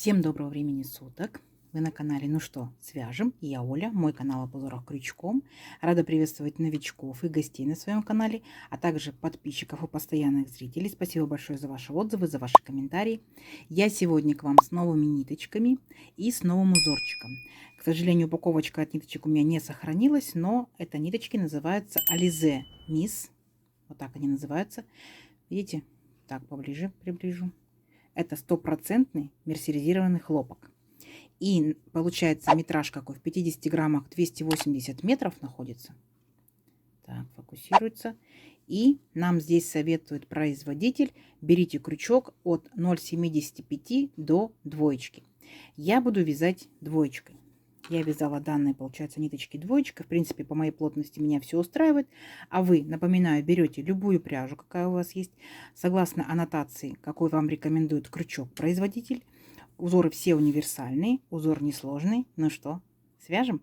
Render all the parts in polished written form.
Всем доброго времени суток! Вы на канале «Ну что, свяжем?» И я Оля, мой канал об узорах крючком. Рада приветствовать новичков и гостей на своем канале, а также подписчиков и постоянных зрителей. Спасибо большое за ваши отзывы, за ваши комментарии. Я сегодня к вам с новыми ниточками и с новым узорчиком. К сожалению, упаковочка от ниточек у меня не сохранилась, но это ниточки называются Alize Miss. Вот так они называются. Видите? Так, поближе приближу. Это стопроцентный мерсеризированный хлопок. И получается метраж какой? В 50 граммах 280 метров находится. Так, фокусируется. И нам здесь советует производитель: берите крючок от 0,75 до двоечки. Я буду вязать двоечкой. Я вязала данные, получается, ниточки двоечка. В принципе, по моей плотности меня все устраивает. А вы, напоминаю, берете любую пряжу, какая у вас есть, согласно аннотации, какой вам рекомендует крючок производитель. Узоры все универсальные, узор несложный. Ну что, свяжем?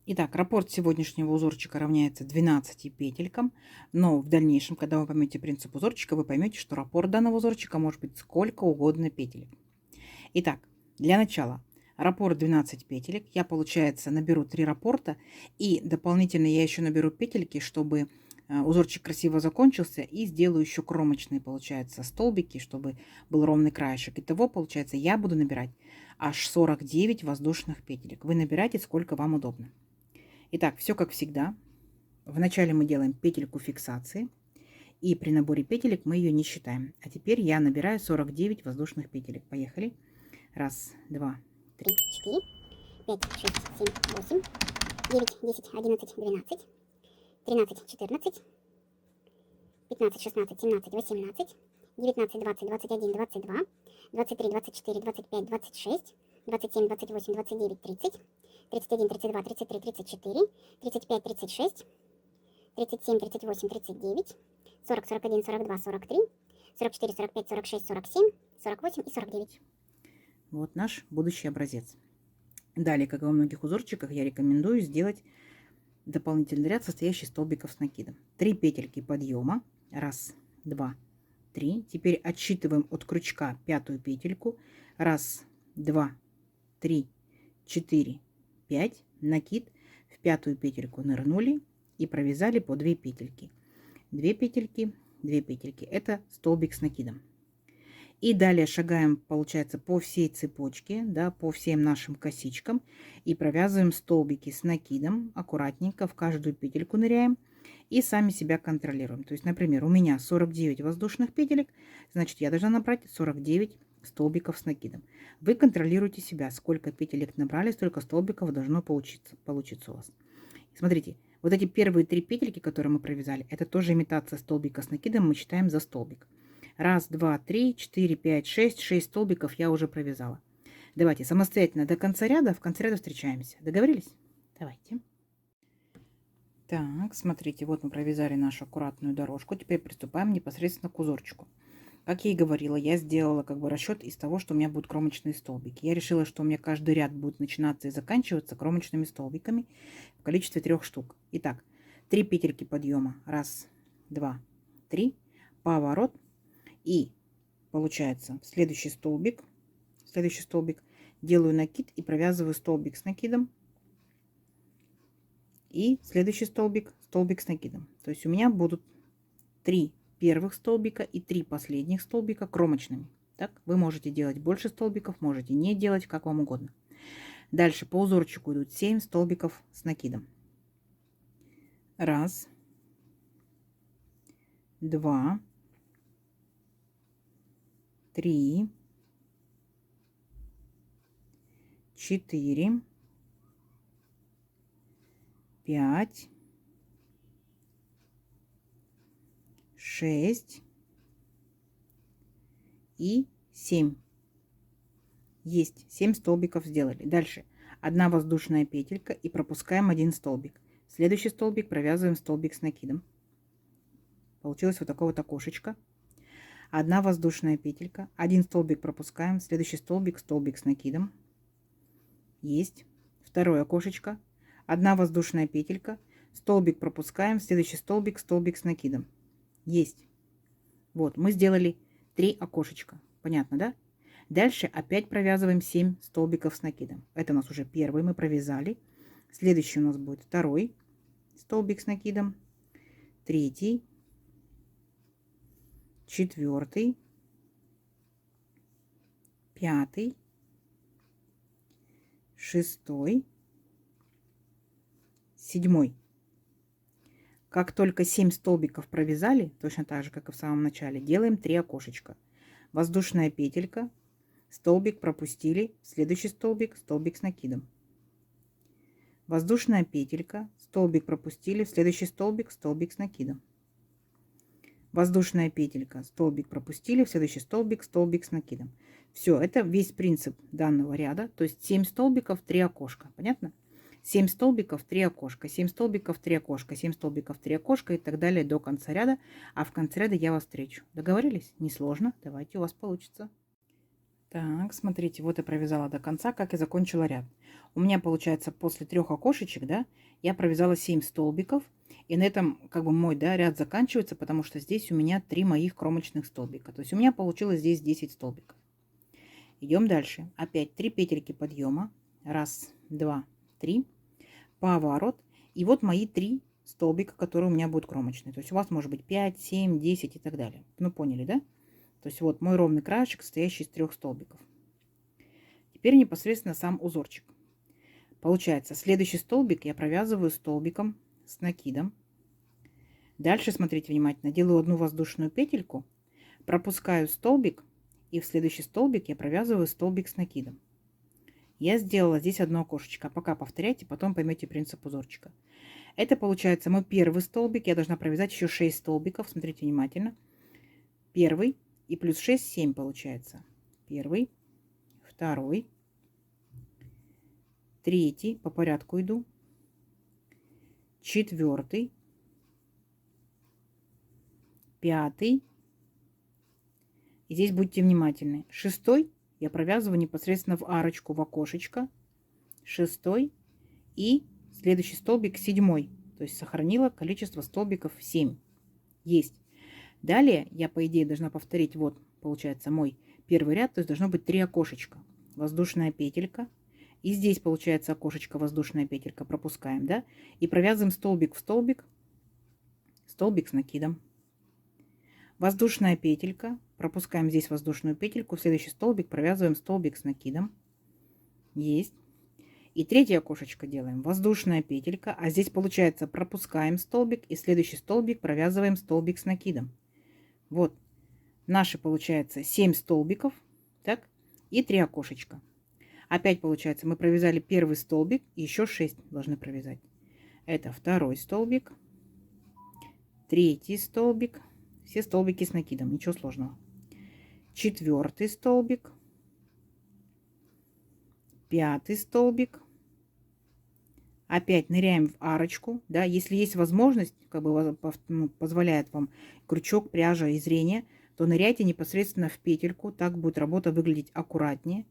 Итак, раппорт сегодняшнего узорчика равняется 12 петелькам, но в дальнейшем, когда вы поймете принцип узорчика, вы поймете, что раппорт данного узорчика может быть сколько угодно петелек. Итак, для начала раппорт 12 петелек. Я, получается, наберу 3 раппорта, и дополнительно я еще наберу петельки, чтобы узорчик красиво закончился, и сделаю еще кромочные, получается, столбики, чтобы был ровный краешек. Итого, получается, я буду набирать аж 49 воздушных петелек. Вы набирайте сколько вам удобно. Итак, все как всегда. Вначале мы делаем петельку фиксации, и при наборе петелек мы ее не считаем. А теперь я набираю 49 воздушных петелек. Поехали. Раз, два, 3, 4, 5, 6, 7, 8, 9, 10, 11, 12, 13, 14, 15, 16, 17, 18, 19, 20, 21, 22, 23, 24, 25, 26, 27, 28, 29, 30, 31, 32, 33, 34, 35, 36, 37, 38, 39, 40, 41, 42, 43, 44, 45, 46, 47, 48 и 49. Вот наш будущий образец. Далее, как и во многих узорчиках, я рекомендую сделать дополнительный ряд, состоящий из столбиков с накидом. 3 петельки подъема. Раз, два, три. Теперь отсчитываем от крючка пятую петельку. Раз, два, три, 4, 5. Накид. В пятую петельку нырнули и провязали по 2 петельки. 2 петельки, 2 петельки. Это столбик с накидом. И далее шагаем, получается, по всей цепочке, да, по всем нашим косичкам, и провязываем столбики с накидом аккуратненько, в каждую петельку ныряем и сами себя контролируем. То есть, например, у меня 49 воздушных петелек, значит, я должна набрать 49 столбиков с накидом. Вы контролируете себя, сколько петелек набрали, столько столбиков должно получиться у вас. Смотрите, вот эти первые 3 петельки, которые мы провязали, это тоже имитация столбика с накидом, мы считаем за столбик. Раз, два, три, 4, 5, 6. 6 столбиков я уже провязала. Давайте самостоятельно до конца ряда. В конце ряда встречаемся. Договорились? Давайте. Так, смотрите, вот мы провязали нашу аккуратную дорожку. Теперь приступаем непосредственно к узорчику. Как я и говорила, я сделала как бы расчет из того, что у меня будут кромочные столбики. Я решила, что у меня каждый ряд будет начинаться и заканчиваться кромочными столбиками в количестве 3 штук. Итак, 3 петельки подъема. Раз, два, три. Поворот. И получается следующий столбик делаю накид и провязываю столбик с накидом. И следующий столбик с накидом. То есть у меня будут 3 первых столбика и 3 последних столбика кромочными. Так, вы можете делать больше столбиков, можете не делать, как вам угодно. Дальше по узорчику идут 7 столбиков с накидом. Раз, два, 3, 4, 5, 6 и 7. Есть 7 столбиков сделали. Дальше 1 воздушная петелька и пропускаем 1 столбик. Следующий столбик провязываем столбик с накидом. Получилось вот такое вот окошечко. 1 воздушная петелька, 1 столбик пропускаем, следующий столбик с накидом. Есть. Второе окошечко, 1 воздушная петелька, столбик пропускаем, следующий столбик с накидом. Есть. Вот, мы сделали 3 окошечка. Понятно, да? Дальше опять провязываем 7 столбиков с накидом. Это у нас уже первый мы провязали. Следующий у нас будет второй столбик с накидом, третий, четвертый, пятый, шестой, седьмой. Как только 7 столбиков провязали, точно так же, как и в самом начале, делаем 3 окошечка. Воздушная петелька, столбик пропустили, следующий столбик, столбик с накидом. Воздушная петелька, столбик пропустили, следующий столбик, столбик с накидом. Воздушная петелька, столбик пропустили, следующий столбик, столбик с накидом. Все, это весь принцип данного ряда, то есть 7 столбиков, 3 окошка, понятно? 7 столбиков, 3 окошка, 7 столбиков, 3 окошка, 7 столбиков, 3 окошка и так далее до конца ряда. А в конце ряда я вас встречу. Договорились? Несложно. Давайте, у вас получится. Так, смотрите, вот я провязала до конца, как и закончила ряд. У меня получается после 3 окошечек, да, я провязала 7 столбиков. И на этом как бы мой, да, ряд заканчивается, потому что здесь у меня 3 моих кромочных столбика. То есть у меня получилось здесь 10 столбиков. Идем дальше. Опять 3 петельки подъема. Раз, два, три. Поворот. И вот мои 3 столбика, которые у меня будут кромочные. То есть у вас может быть 5, 7, 10 и так далее. Ну, поняли, да? То есть вот мой ровный краешек, состоящий из 3 столбиков. Теперь непосредственно сам узорчик. Получается, следующий столбик я провязываю столбиком с накидом. Дальше, смотрите внимательно, делаю одну воздушную петельку, пропускаю столбик, и в следующий столбик я провязываю столбик с накидом. Я сделала здесь одно окошечко. Пока повторяйте, потом поймете принцип узорчика. Это получается мой первый столбик. Я должна провязать еще 6 столбиков. Смотрите внимательно. Первый и плюс 6, 7 получается. Первый, второй, третий, по порядку иду, четвертый, пятый. И здесь будьте внимательны. Шестой я провязываю непосредственно в арочку, в окошечко. Шестой и следующий столбик седьмой. То есть сохранила количество столбиков 7. Есть. Далее я, по идее, должна повторить, вот, получается, мой первый ряд, то есть должно быть 3 окошечка. Воздушная петелька. И здесь, получается, окошечко, воздушная петелька. Пропускаем, да? И провязываем столбик в столбик, столбик с накидом. Воздушная петелька. Пропускаем здесь воздушную петельку. В следующий столбик провязываем столбик с накидом. Есть. И третье окошечко делаем. Воздушная петелька. А здесь, получается, пропускаем столбик. И следующий столбик провязываем столбик с накидом. Вот, наши получается 7 столбиков, так, и 3 окошечка. Опять получается, мы провязали первый столбик, и еще 6 должны провязать. Это второй столбик, третий столбик, все столбики с накидом, ничего сложного. Четвертый столбик, пятый столбик. Опять ныряем в арочку, да, если есть возможность, как бы позволяет вам крючок, пряжа и зрение, то ныряйте непосредственно в петельку, так будет работа выглядеть аккуратнее.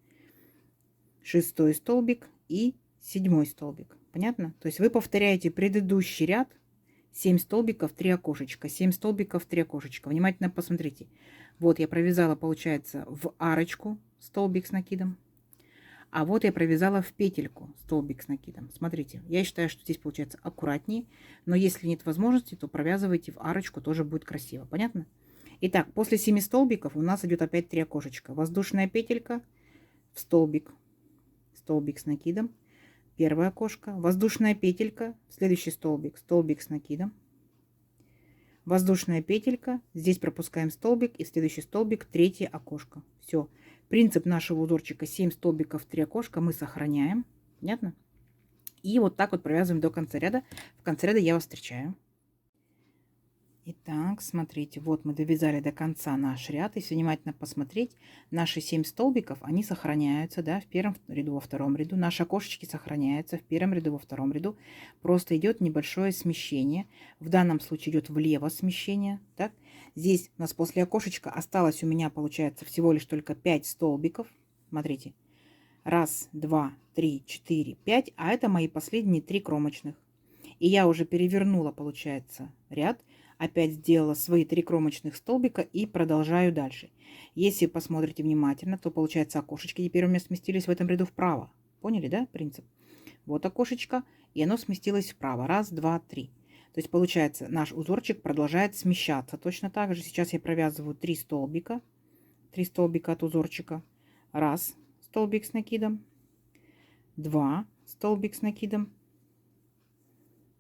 Шестой столбик и седьмой столбик, понятно? То есть вы повторяете предыдущий ряд, 7 столбиков, 3 окошечка, 7 столбиков, 3 окошечка. Внимательно посмотрите. Вот я провязала, получается, в арочку столбик с накидом. А вот я провязала в петельку столбик с накидом. Смотрите, я считаю, что здесь получается аккуратнее. Но если нет возможности, то провязывайте в арочку, тоже будет красиво. Понятно? Итак, после 7 столбиков у нас идет опять 3 окошечка. Воздушная петелька в столбик. Столбик с накидом. Первое окошко. Воздушная петелька. Следующий столбик. Столбик с накидом. Воздушная петелька. Здесь пропускаем столбик. И следующий столбик. Третье окошко. Все. Принцип нашего узорчика 7 столбиков, 3 окошка мы сохраняем. Понятно? И вот так вот провязываем до конца ряда. В конце ряда я вас встречаю. Итак, смотрите, вот мы довязали до конца наш ряд. Если внимательно посмотреть, наши 7 столбиков, они сохраняются, да, в первом ряду, во втором ряду. Наши окошечки сохраняются в первом ряду, во втором ряду. Просто идет небольшое смещение. В данном случае идет влево смещение. Так? Здесь у нас после окошечка осталось у меня, получается, всего лишь только 5 столбиков. Смотрите. Раз, два, три, четыре, 5. А это мои последние 3 кромочных. И я уже перевернула, получается, ряд, опять сделала свои 3 кромочных столбика и продолжаю дальше. Если посмотрите внимательно, то получается окошечки теперь у меня сместились в этом ряду вправо. Поняли, да, принцип? Вот окошечко, и оно сместилось вправо. Раз, два, три. То есть получается наш узорчик продолжает смещаться. Точно так же сейчас я провязываю 3 столбика. 3 столбика от узорчика. Раз столбик с накидом. 2 столбик с накидом.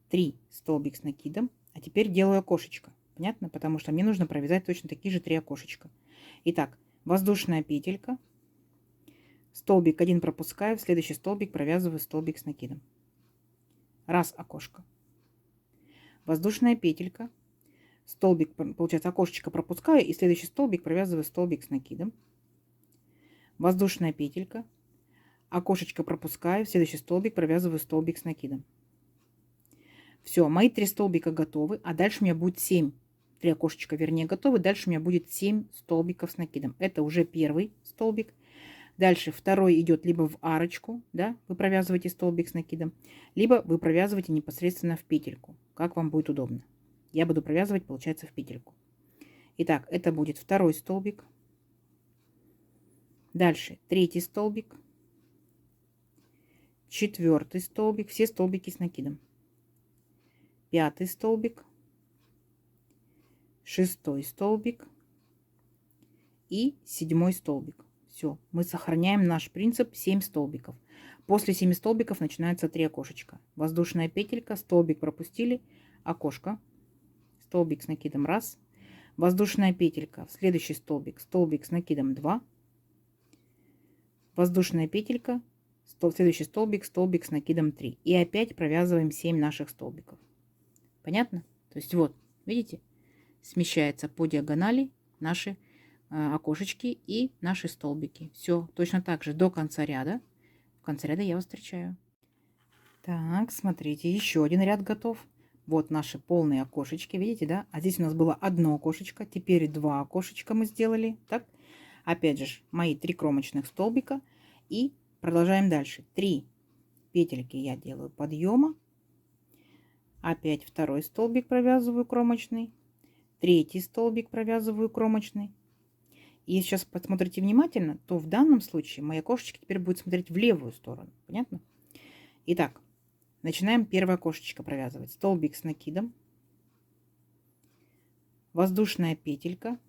3 столбик с накидом. А теперь делаю окошечко. Понятно? Потому что мне нужно провязать точно такие же 3 окошечка. Итак, воздушная петелька. Столбик 1 пропускаю, в следующий столбик провязываю столбик с накидом. Раз окошко. Воздушная петелька. Столбик, получается, окошечко пропускаю, и следующий столбик провязываю столбик с накидом. Воздушная петелька. Окошечко пропускаю, в следующий столбик провязываю столбик с накидом. Все, мои 3 столбика готовы, а дальше у меня будет 7. 3 окошечка, вернее, готовы. Дальше у меня будет 7 столбиков с накидом. Это уже первый столбик. Дальше второй идет либо в арочку, да, вы провязываете столбик с накидом, либо вы провязываете непосредственно в петельку, как вам будет удобно. Я буду провязывать, получается, в петельку. Итак, это будет второй столбик. Дальше третий столбик. Четвертый столбик. Все столбики с накидом. Пятый столбик. Шестой столбик. И седьмой столбик. Все, мы сохраняем наш принцип 7 столбиков. После 7 столбиков начинается 3 окошечка. Воздушная петелька, столбик пропустили, окошко. Столбик с накидом 1. Воздушная петелька, следующий столбик, столбик с накидом 2. Воздушная петелька, следующий столбик, столбик с накидом 3. И опять провязываем 7 наших столбиков. Понятно? То есть вот, видите, смещается по диагонали наши окошечки и наши столбики. Все, точно так же до конца ряда. В конце ряда я вас встречаю. Так, смотрите, еще один ряд готов. Вот наши полные окошечки, видите, да? А здесь у нас было одно окошечко, теперь 2 окошечка мы сделали. Так, опять же, мои 3 кромочных столбика. И продолжаем дальше. 3 петельки я делаю подъема. Опять второй столбик провязываю кромочный. Третий столбик провязываю кромочный. И если сейчас посмотрите внимательно, то в данном случае мои окошечки теперь будут смотреть в левую сторону. Понятно? Итак, начинаем первое окошечко провязывать. Столбик с накидом, воздушная петелька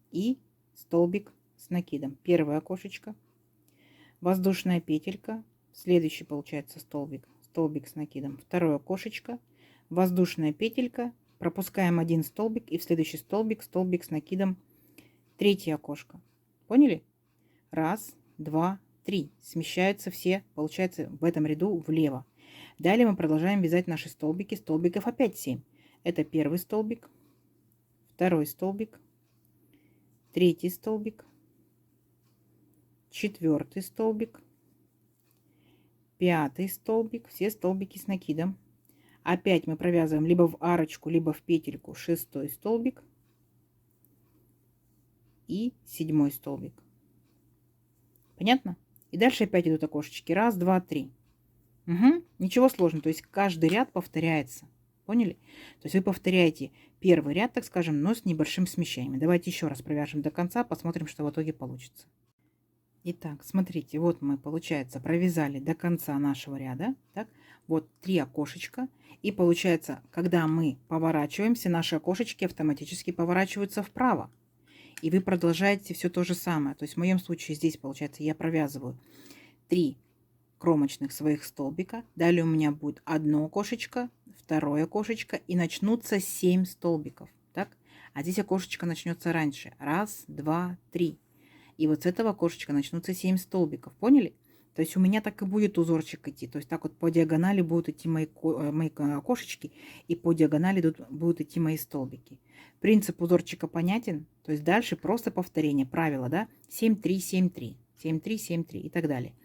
и столбик с накидом. Первое окошечко, воздушная петелька, следующий получается столбик, столбик с накидом. Второе окошечко, воздушная петелька, пропускаем 1 столбик и в следующий столбик, столбик с накидом. Третье окошко. Поняли? 1, 2, 3. Смещаются все, получается, в этом ряду влево. Далее мы продолжаем вязать наши столбики. Столбиков опять 7. Это первый столбик, второй столбик, третий столбик, четвертый столбик, пятый столбик. Все столбики с накидом. Опять мы провязываем либо в арочку, либо в петельку шестой столбик. И седьмой столбик. Понятно? И дальше опять идут окошечки. 1, 2, 3. Угу. Ничего сложного. То есть каждый ряд повторяется. Поняли? То есть вы повторяете первый ряд, так скажем, но с небольшим смещением. Давайте еще раз провяжем до конца, посмотрим, что в итоге получится. Итак, смотрите, вот мы, получается, провязали до конца нашего ряда. Так? Вот 3 окошечка. И получается, когда мы поворачиваемся, наши окошечки автоматически поворачиваются вправо. И вы продолжаете все то же самое. То есть в моем случае здесь, получается, я провязываю 3 кромочных своих столбика. Далее у меня будет одно окошечко, второе окошечко. И начнутся 7 столбиков. Так? А здесь окошечко начнется раньше. 1, 2, 3. И вот с этого окошечка начнутся 7 столбиков. Поняли? То есть у меня так и будет узорчик идти. То есть так вот по диагонали будут идти мои окошечки. И по диагонали будут идти мои столбики. Принцип узорчика понятен. То есть дальше просто повторение. Правило, да? 7-3, 7-3. 7-3, 7-3 и так далее.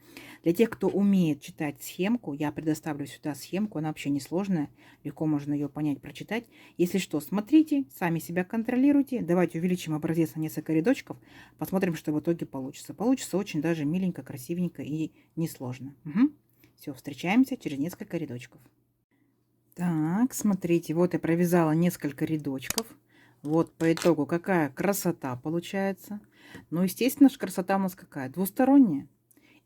Для тех, кто умеет читать схемку, я предоставлю сюда схемку. Она вообще несложная. Легко можно ее понять, прочитать. Если что, смотрите, сами себя контролируйте. Давайте увеличим образец на несколько рядочков. Посмотрим, что в итоге получится. Получится очень даже миленько, красивенько и несложно. Угу. Все, встречаемся через несколько рядочков. Так, смотрите, вот я провязала несколько рядочков. Вот по итогу какая красота получается. Ну, естественно, красота у нас какая? Двусторонняя.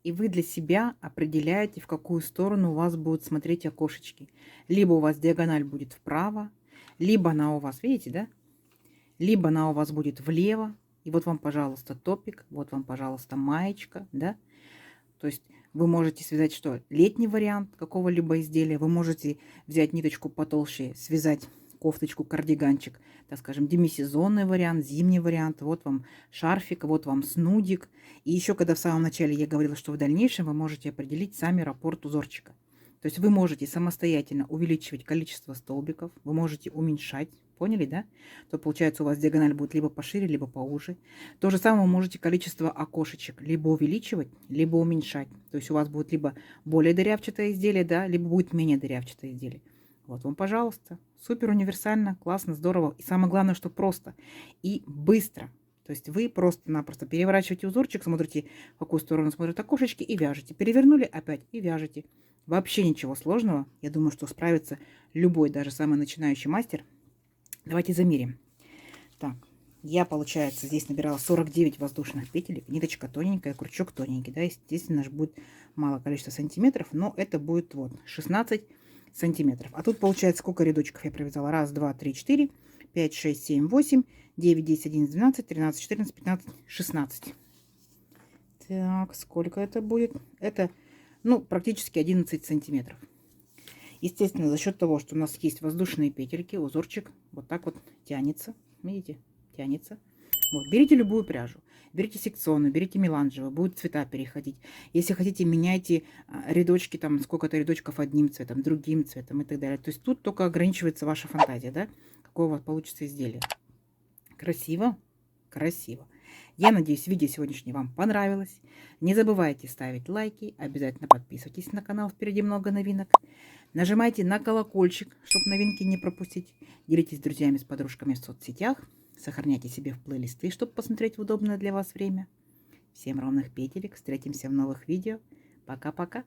И вы для себя определяете, в какую сторону у вас будут смотреть окошечки. Либо у вас диагональ будет вправо, либо она у вас, видите, да? Либо она у вас будет влево. И вот вам, пожалуйста, топик, вот вам, пожалуйста, маечка, да? То есть вы можете связать что? Летний вариант какого-либо изделия. Вы можете взять ниточку потолще, связать кофточку, кардиганчик, так скажем, демисезонный вариант, зимний вариант. Вот вам шарфик, вот вам снудик. И еще, когда в самом начале я говорила, что в дальнейшем вы можете определить сами раппорт узорчика. То есть вы можете самостоятельно увеличивать количество столбиков, вы можете уменьшать, поняли, да? То получается у вас диагональ будет либо пошире, либо поуже. То же самое вы можете количество окошечек либо увеличивать, либо уменьшать. То есть у вас будет либо более дырявчатое изделие, да, либо будет менее дырявчатое изделие. Вот вам, пожалуйста. Супер универсально, классно, здорово. И самое главное, что просто и быстро. То есть вы просто-напросто переворачиваете узорчик, смотрите, в какую сторону смотрят окошечки и вяжете. Перевернули опять и вяжете. Вообще ничего сложного. Я думаю, что справится любой, даже самый начинающий мастер. Давайте замерим. Так, я, получается, здесь набирала 49 воздушных петелек. Ниточка тоненькая, крючок тоненький. Да, естественно, будет мало количества сантиметров, но это будет вот 16 сантиметров. А тут получается сколько рядочков я провязала? Раз, два, три, четыре, 5, 6, 7, 8, 9, 10, 11, 12, 13, 14, 15, 16. Так, сколько это будет? Это, ну, практически 11 сантиметров. Естественно, за счет того, что у нас есть воздушные петельки, узорчик вот так вот тянется. Видите? Тянется. Вот, берите любую пряжу. Берите секционную, берите меланжевую, будут цвета переходить. Если хотите, меняйте рядочки, там сколько-то рядочков одним цветом, другим цветом и так далее. То есть тут только ограничивается ваша фантазия, да? Какое у вас получится изделие. Красиво? Красиво. Я надеюсь, видео сегодняшнее вам понравилось. Не забывайте ставить лайки, обязательно подписывайтесь на канал, впереди много новинок. Нажимайте на колокольчик, чтобы новинки не пропустить. Делитесь с друзьями, с подружками в соцсетях. Сохраняйте себе в плейлисты, чтобы посмотреть в удобное для вас время. Всем ровных петелек. Встретимся в новых видео. Пока-пока.